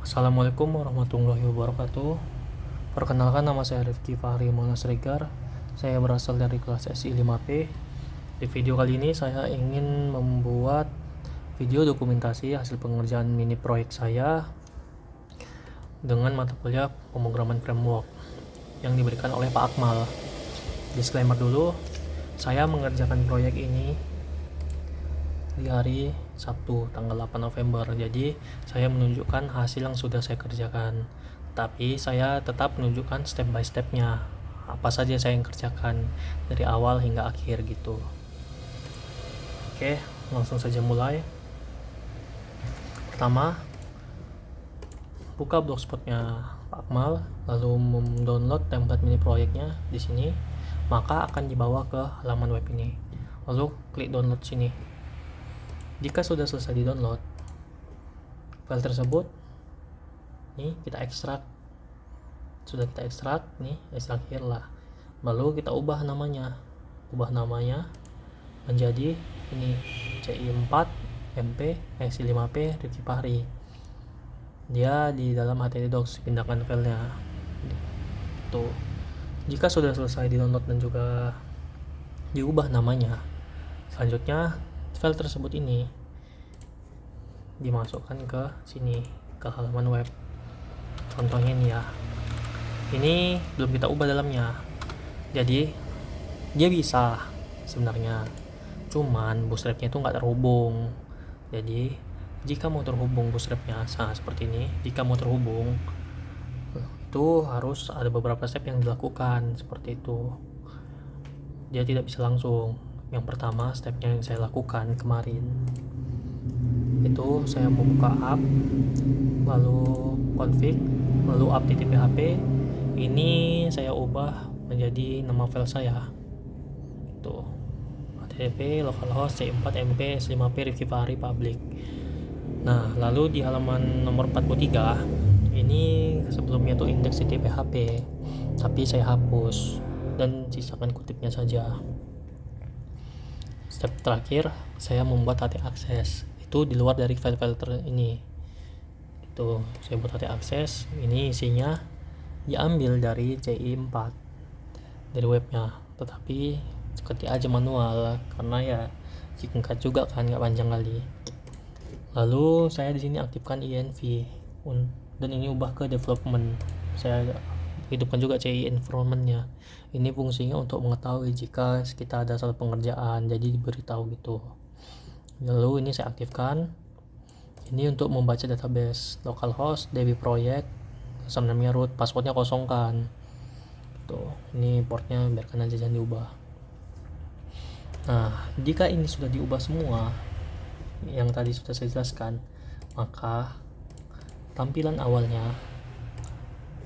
Assalamualaikum warahmatullahi wabarakatuh. Perkenalkan, nama saya Rifki Fahri Maulana Sregar. Saya berasal dari kelas SI 5P. Di video kali ini saya ingin membuat video dokumentasi hasil pengerjaan mini proyek saya dengan mata kuliah pemrograman framework yang diberikan oleh Pak Akmal. Disclaimer dulu, saya mengerjakan proyek ini di hari Sabtu tanggal 8 November. Jadi saya menunjukkan hasil yang sudah saya kerjakan, tapi saya tetap menunjukkan step by stepnya, apa saja saya yang kerjakan dari awal hingga akhir gitu. Oke, langsung saja mulai. Pertama, buka blogspotnya Pak Akmal, lalu mendownload template mini proyeknya di sini, maka akan dibawa ke halaman web ini. Lalu klik download sini. Jika sudah selesai di download file tersebut, nih kita ekstrak. Sudah kita ekstrak, nih ekstrak here lah. Lalu kita ubah namanya menjadi ini CI4 MP SI5P Rifki Fahri. Dia di dalam HTTP Docs, pindahkan filenya. Tuh. Jika sudah selesai di download dan juga diubah namanya, selanjutnya file tersebut ini dimasukkan ke sini, ke halaman web. Contohnya ini ya, ini belum kita ubah dalamnya, jadi dia bisa sebenarnya, cuman bootstrapnya itu nggak terhubung. Jadi jika mau terhubung bootstrapnya seperti ini, jika mau terhubung itu harus ada beberapa step yang dilakukan seperti itu. Dia tidak bisa langsung. Yang pertama, stepnya yang saya lakukan kemarin itu saya membuka app, lalu config, lalu app.php. Ini saya ubah menjadi nama file saya itu http localhost c4 mp s5p Rifki Fahri public. Nah, lalu di halaman nomor 43 ini sebelumnya tuh index.php, tapi saya hapus dan sisakan kutipnya saja. Step terakhir, saya membuat HT access. Itu di luar dari file-file ini. Itu saya buat HT access. Ini isinya diambil dari CI4 dari webnya, tetapi ketik aja manual karena ya singkat juga kan, nggak panjang kali. Lalu saya di sini aktifkan env dan ini ubah ke development. Saya hidupkan juga CI environment-nya. Ini fungsinya untuk mengetahui jika kita ada salah pengerjaan, jadi diberitahu gitu. Lalu ini saya aktifkan. Ini untuk membaca database localhost db project, namanya root, passwordnya kosongkan. Tuh, ini portnya biarkan aja, jangan diubah. Nah, jika ini sudah diubah semua yang tadi sudah saya jelaskan, maka tampilan awalnya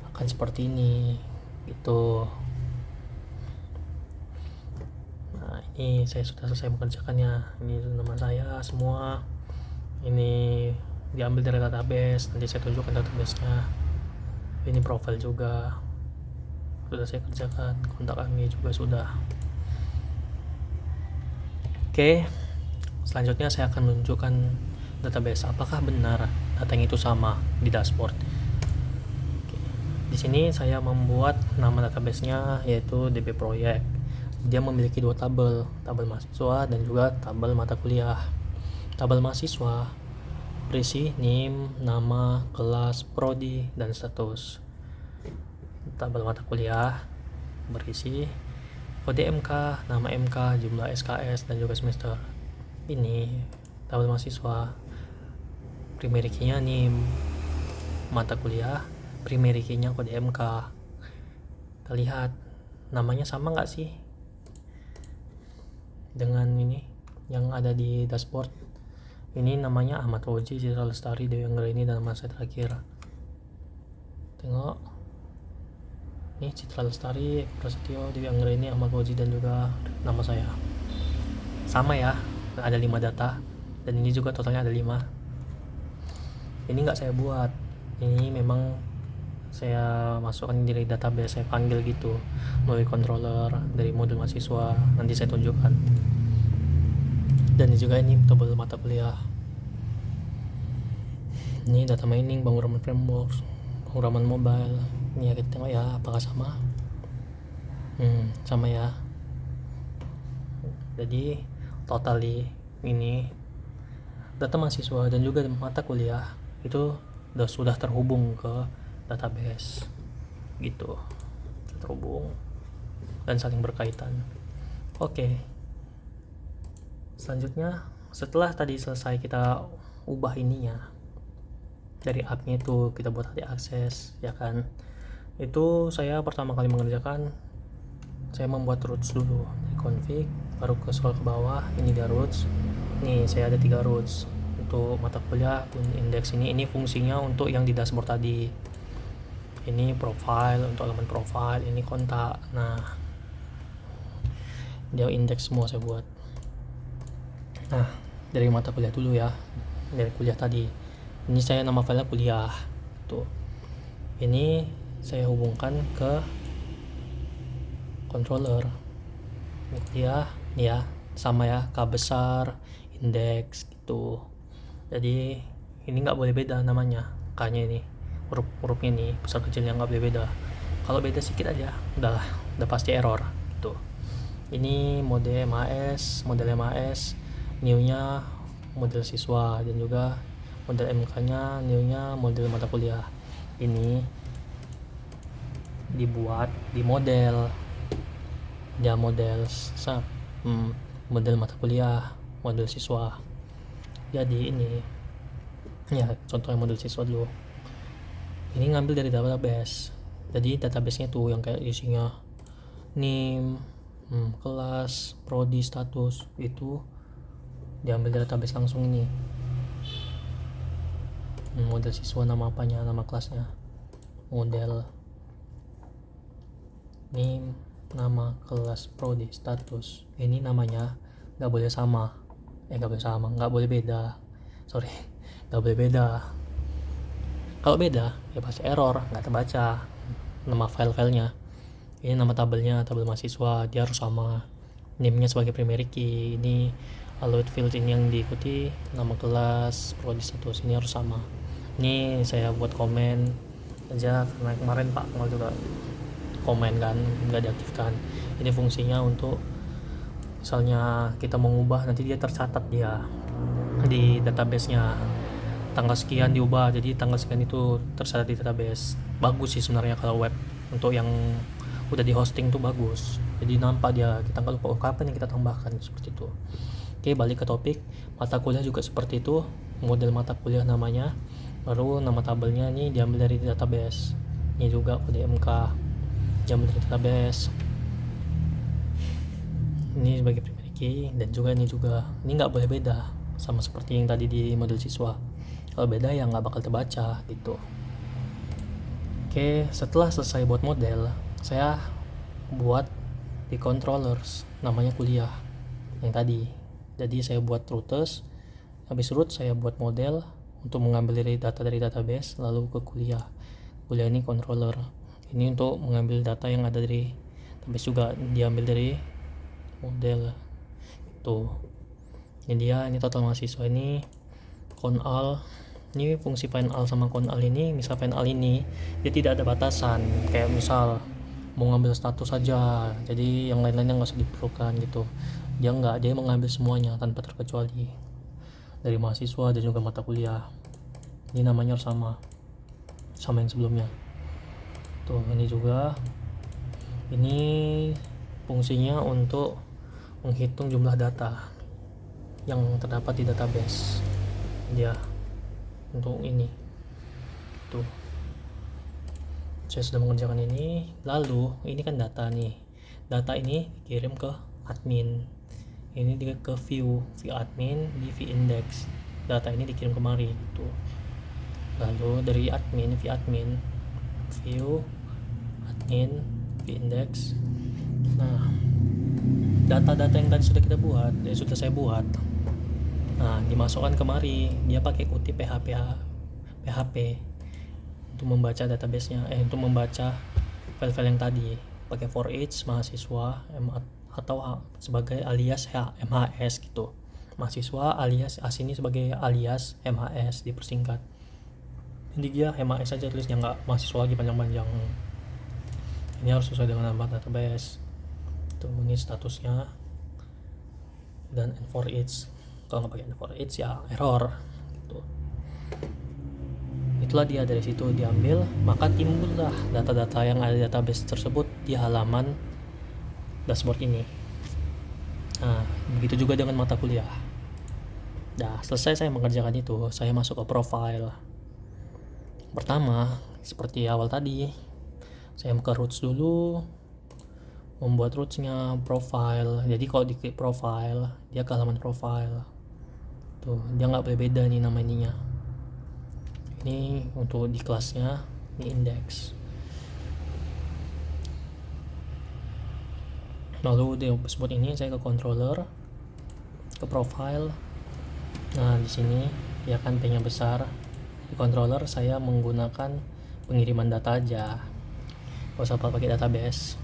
akan seperti ini gitu. Nah, ini saya sudah selesai mengerjakannya. Ini nama saya semua. Ini diambil dari database, nanti saya tunjukkan databasenya. Ini profile juga sudah saya kerjakan, kontak kami juga sudah. Oke, selanjutnya saya akan menunjukkan database, apakah benar datanya itu sama di dashboard. Di sini saya membuat nama database-nya yaitu DB Project. Dia memiliki dua tabel mahasiswa dan juga tabel mata kuliah. Tabel mahasiswa berisi NIM, nama, kelas, prodi, dan status. Tabel mata kuliah berisi kode MK, nama MK, jumlah SKS, dan juga semester. Ini tabel mahasiswa, primary key-nya NIM, mata kuliah primary key-nya kode MK. Kita lihat namanya sama nggak sih dengan ini yang ada di dashboard. Ini namanya Ahmad Fauzi, Citra Lestari, Dewi Anggraini, dan nama saya terakhir. Tengok ini Citra Lestari, Prasetyo, Dewi Anggraini, Ahmad Fauzi, dan juga nama saya sama ya, ada 5 data, dan ini juga totalnya ada 5. Ini nggak saya buat, ini memang saya masukkan dari database, saya panggil gitu melalui controller dari modul mahasiswa, nanti saya tunjukkan. Dan juga ini tabel mata kuliah. Ini data mining, pemrograman framework, pemrograman mobile. Ini ya kita tengok ya apakah sama. Sama ya. Jadi totally ini data mahasiswa dan juga mata kuliah itu sudah terhubung ke database gitu, terhubung dan saling berkaitan. Oke. Selanjutnya setelah tadi selesai kita ubah ininya dari app-nya itu kita buat hard akses ya kan, itu saya pertama kali mengerjakan saya membuat roots dulu di config, baru ke scroll ke bawah, ini dia roots. Nih saya ada 3 roots untuk mata kuliah indeks ini fungsinya untuk yang di dashboard tadi. Ini profile untuk elemen profile, ini kontak. Nah dia indeks semua saya buat. Nah dari mata kuliah dulu ya, dari kuliah tadi ini saya nama filenya kuliah tuh, ini saya hubungkan ke controller ini kuliah nih ya, sama ya, K besar indeks gitu. Jadi ini nggak boleh beda namanya, K-nya ini huruf-hurufnya ini besar kecilnya nggak boleh beda. Kalau beda sedikit aja udah pasti error gitu. Ini model MAS new-nya model siswa, dan juga model MK-nya new-nya model mata kuliah. Ini dibuat di model model mata kuliah, model siswa. Jadi ini ya contohnya model siswa dulu. Ini ngambil dari database. Jadi database-nya tuh yang kayak isinya name, kelas, prodi, status, itu diambil dari database langsung. Ini model siswa, nama apanya, nama kelasnya, model name, nama, kelas, prodi, status. Ini namanya nggak boleh beda. Nggak boleh beda. Kalau beda ya pasti error, nggak terbaca nama file-filenya. Ini nama tabelnya, tabel mahasiswa, dia harus sama. Name-nya sebagai primary key, ini allowed field ini yang diikuti, nama kelas, prodi, status, ini harus sama. Ini saya buat komen aja karena kemarin Pak Kemal juga komen kan, nggak diaktifkan. Ini fungsinya untuk misalnya kita mengubah, nanti dia tercatat dia di database-nya, tanggal sekian diubah, jadi tanggal sekian itu tercatat di database. Bagus sih sebenarnya kalau web, untuk yang udah di hosting tuh bagus, jadi nampak dia, kita nggak lupa kapan yang kita tambahkan, seperti itu. Oke, balik ke topik. Mata kuliah juga seperti itu, model mata kuliah namanya, baru nama tabelnya ini diambil dari database. Ini juga kode MK diambil dari database. Ini sebagai primary key, dan juga ini nggak boleh beda sama seperti yang tadi di model siswa. Kalau beda ya nggak bakal terbaca gitu. Oke, setelah selesai buat model, saya buat di controllers namanya kuliah yang tadi. Jadi saya buat routes, habis root saya buat model untuk mengambil data dari database lalu ke kuliah. Kuliah ini controller, ini untuk mengambil data yang ada dari database, juga diambil dari model tuh. Jadi ya ini total mahasiswa, ini conal. Ini fungsi find all sama conal ini, misal find all ini dia tidak ada batasan, kayak misal mau ngambil status saja, jadi yang lain-lainnya nggak usah diperlukan gitu. Dia mengambil semuanya tanpa terkecuali dari mahasiswa dan juga mata kuliah. Ini namanya harus sama yang sebelumnya tuh. Ini juga, ini fungsinya untuk menghitung jumlah data yang terdapat di database dia. Untuk ini tuh saya sudah mengerjakan ini. Lalu ini kan data nih, data ini dikirim ke admin, ini dia ke view admin di view index, data ini dikirim kemari gitu. Lalu dari admin view admin view index. Nah data-data yang tadi sudah saya buat, nah dimasukkan kemari. Dia pakai kutip PHP untuk membaca database-nya, untuk membaca file-file yang tadi, pakai for each mahasiswa atau sebagai alias MHS gitu. Mahasiswa alias asini sebagai alias MHS dipersingkat. Ini dia HMAS aja tulisnya, nggak mahasiswa lagi panjang-panjang. Ini harus sesuai dengan nama database. Tuh, ini statusnya. Dan N4 each, kalau nggak pakai N4 each ya error. Tuh. Itulah dia, dari situ diambil, maka timbullah data-data yang ada di database tersebut di halaman dashboard ini. Nah, begitu juga dengan mata kuliah. Nah, selesai saya mengerjakan itu, saya masuk ke profile. Pertama, seperti awal tadi, saya buka roots dulu, membuat rootsnya profile. Jadi kalau diklik profile, dia ke halaman profile. Tuh, dia nggak boleh beda nih nama ininya. Ini untuk di kelasnya, di index. Lalu di dashboard ini saya ke controller, ke profile. Nah, di sini ya kan P-nya besar. Di controller saya menggunakan pengiriman data aja, nggak usah pakai database.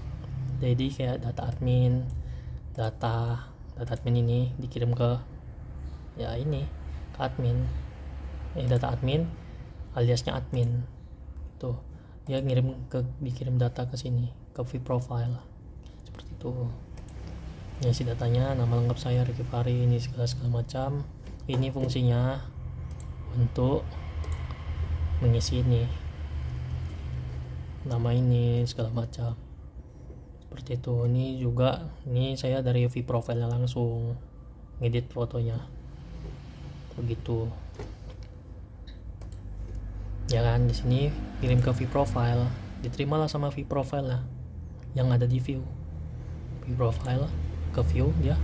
Jadi kayak data admin ini dikirim ke ya ini ke admin, data admin aliasnya admin. Tuh, dia dikirim data ke sini, ke view profile seperti itu. Ini si datanya, nama lengkap saya Ricky Fahri, ini segala macam. Ini fungsinya untuk mengisi ini, nama ini segala macam seperti itu. Ini juga, ini saya dari view profile langsung ngedit fotonya begitu ya kan. Di sini kirim ke view profile, diterimalah sama view profile lah yang ada di view profile, ke view dia.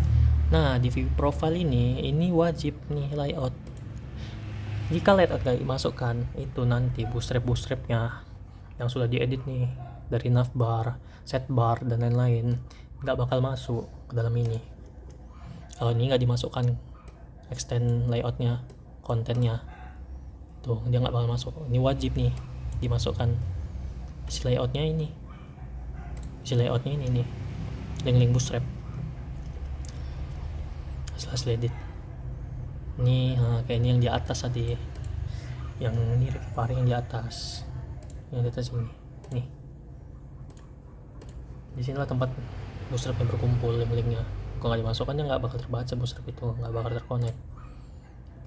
Nah, di view profile ini wajib nih layout. Jika layout gak dimasukkan, itu nanti bootstrapnya yang sudah diedit nih dari navbar, setbar dan lain-lain nggak bakal masuk ke dalam ini. Kalau ini nggak dimasukkan extend layoutnya, kontennya, tuh dia nggak bakal masuk. Ini wajib nih dimasukkan isi layoutnya ini nih, link bootstrap hasil edit. Ini kayak ini yang di atas tadi, yang ini Ricky yang di atas, yang di atas ini nih. Di sinilah tempat bootstrap yang berkumpul, link-linknya. Kalau nggak dimasukkannya nggak bakal terbaca bootstrap itu, nggak bakal terconnect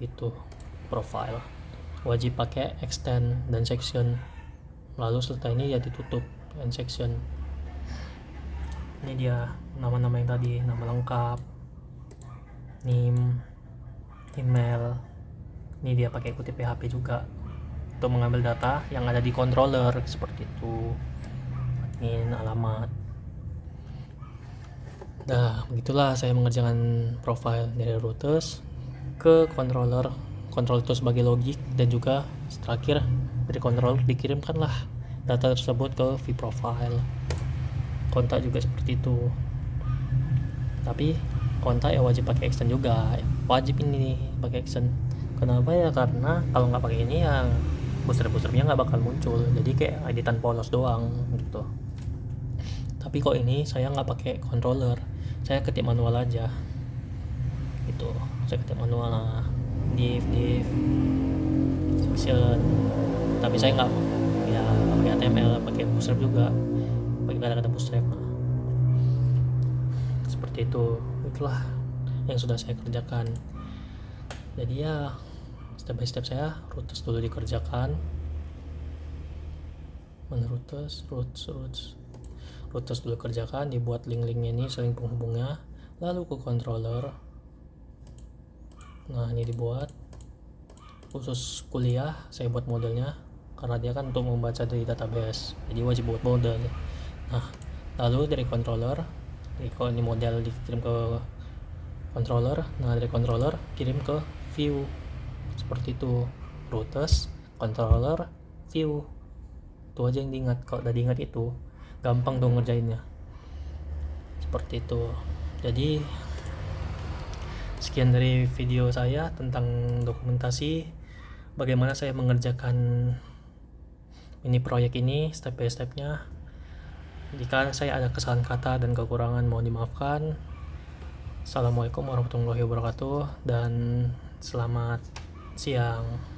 gitu. Profile wajib pakai extend dan section, lalu setelah ini ya ditutup and section. Ini dia nama-nama yang tadi, nama lengkap, name, email. Ini dia pakai kutip PHP juga untuk mengambil data yang ada di controller seperti itu, admin, alamat. Nah, begitulah saya mengerjakan profile dari routers ke controller itu sebagai logik, dan juga terakhir dari controller dikirimkanlah data tersebut ke view profile. Kontak juga seperti itu, tapi kontak ya wajib pakai extend juga, wajib ini nih pakai extend. Kenapa ya? Karena kalau nggak pakai ini ya bootstrapnya nggak bakal muncul, jadi kayak editan polos doang gitu. Tapi kok ini saya nggak pakai controller, saya ketik manual aja gitu. Saya ketik manual lah, div section, tapi saya nggak pakai HTML, pakai bootstrap juga, pakai kata-kata bootstrap. Seperti itu. Itulah yang sudah saya kerjakan. Jadi ya step by step saya routes dulu dikerjakan, routes dulu kerjakan, dibuat link-linknya ini, saling penghubungnya, lalu ke controller. Nah, ini dibuat khusus kuliah, saya buat modelnya karena dia kan untuk membaca dari database, jadi wajib buat model. Nah, lalu dari controller, ini model dikirim ke controller. Nah, dari controller kirim ke view seperti itu. Routes, controller, view, itu aja yang diingat. Kalau udah diingat itu gampang dong ngerjainnya seperti itu. Jadi sekian dari video saya tentang dokumentasi bagaimana saya mengerjakan ini proyek ini step by stepnya. Jika saya ada kesalahan kata dan kekurangan mohon dimaafkan. Assalamualaikum warahmatullahi wabarakatuh dan selamat siang.